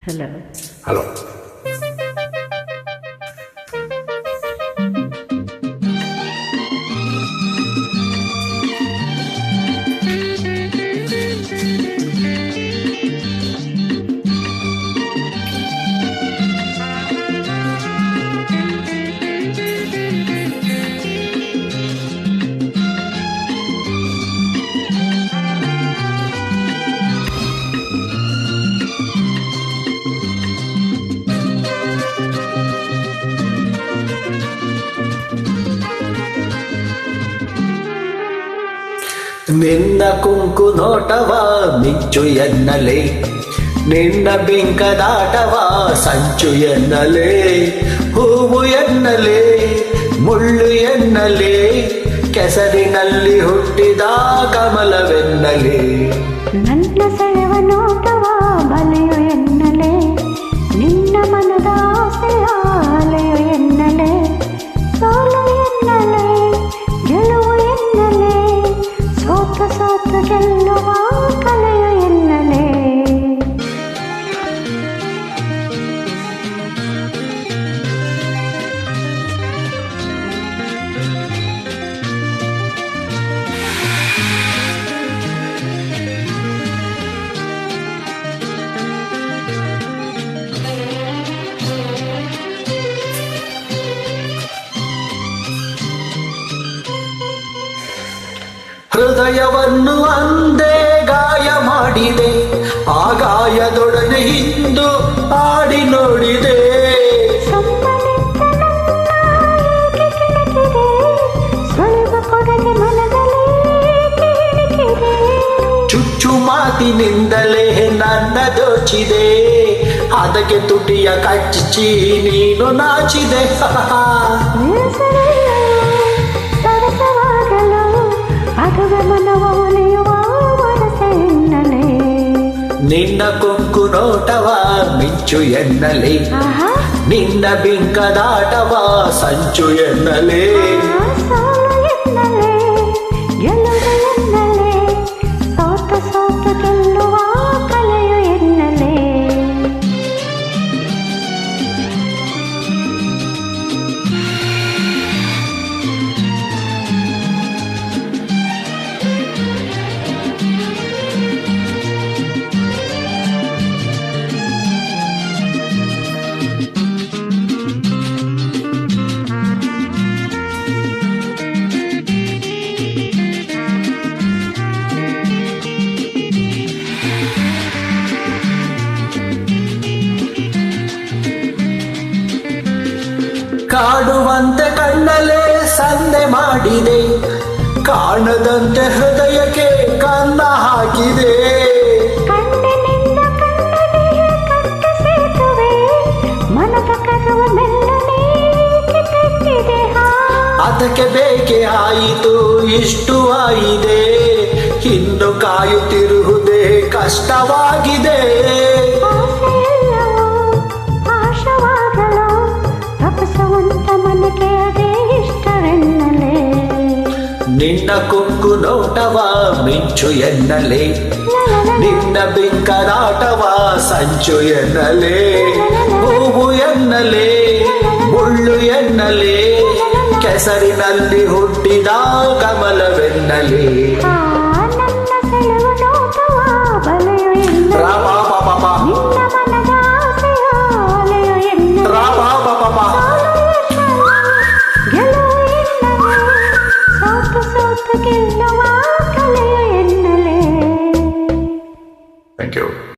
Hello hello. ನಿನ್ನ ಕುಂಕು ನೋಟವ ಮಿಂಚು ಎನ್ನಲೇ, ನಿನ್ನ ಬಿಂಕದಾಟವ ಸಂಚು ಎನ್ನಲೇ, ಹೂವು ಎನ್ನಲೇ ಮುಳ್ಳು ಎನ್ನಲೇ, ಕೆಸರಿನಲ್ಲಿ ಹುಟ್ಟಿದ ಕಮಲವೆನ್ನಲೇ. ನನ್ನ ಸೆಳೆವ ನೋಟವ ಬಲೆಯು ಎನ್ನಲೇ, ನಿನ್ನ ಮನದ ಆಸೆಯ ಅಲೆಯು ಎನ್ನಲೇ, ಸೋಲು ಎನ್ನಲೇ ಗೆಲುವು ಎನ್ನಲೇ, ಸೋತು ಸೋತು ಗೆಲ್ಲುವ ಕಲೆಯು ಎನ್ನಲೇ. ಹೃದಯವನ್ನು ಅಂದೇ ಗಾಯ ಮಾಡಿದೆ, ಆ ಗಾಯದೊಡನೆ ಇಂದು ಆಡಿ ನೋಡಿದೆ. ಚುಚ್ಚು ಮಾತಿನಿಂದಲೇ ನನ್ನ ದೋಚಿದೆ, ಅದಕ್ಕೆ ತುಟಿಯ ಕಚ್ಚಿ ನೀನು ನಾಚಿದೆ. ನಿನ್ನ ಕೊಂಕು ನೋಟವ ಮಿಂಚು ಎನ್ನಲೇ, ನಿನ್ನ ಬಿಂಕದಾಟವ ಸಂಚು ಎನ್ನಲೇ. ಸೋತು ಸೋತು ಗೆಲ್ಲುವ ಕಲೆಯು ಎನ್ನಲೇ. ಕಾಡುವಂತೆ ಕಣ್ಣಲ್ಲೇ ಸಂದೆ ಮಾಡಿದೆ, ಕಾಣದಂತೆ ಹೃದಯಕ್ಕೆ ಕನ್ನ ಹಾಕಿದೆ. ಅದಕ್ಕೆ ಬೇಕೆ ಆಯಿತು ಇಷ್ಟು ಆಗಿದೆ, ಇನ್ನು ಕಾಯುತ್ತಿರುವುದೇ ಕಷ್ಟವಾಗಿದೆ. ನಿನ್ನ ಕುಂಕು ನೋಟವ ಮಿಂಚು ಎನ್ನಲೇ, ನಿನ್ನ ಬಿಂಕದಾಟವ ಸಂಚು ಎನ್ನಲೇ, ಹೂವು ಎನ್ನಲೇ ಮುಳ್ಳು ಎನ್ನಲೇ, ಕೆಸರಿನಲ್ಲಿ ಹುಟ್ಟಿದ ಕಮಲವೆನ್ನಲೇ. Thank you.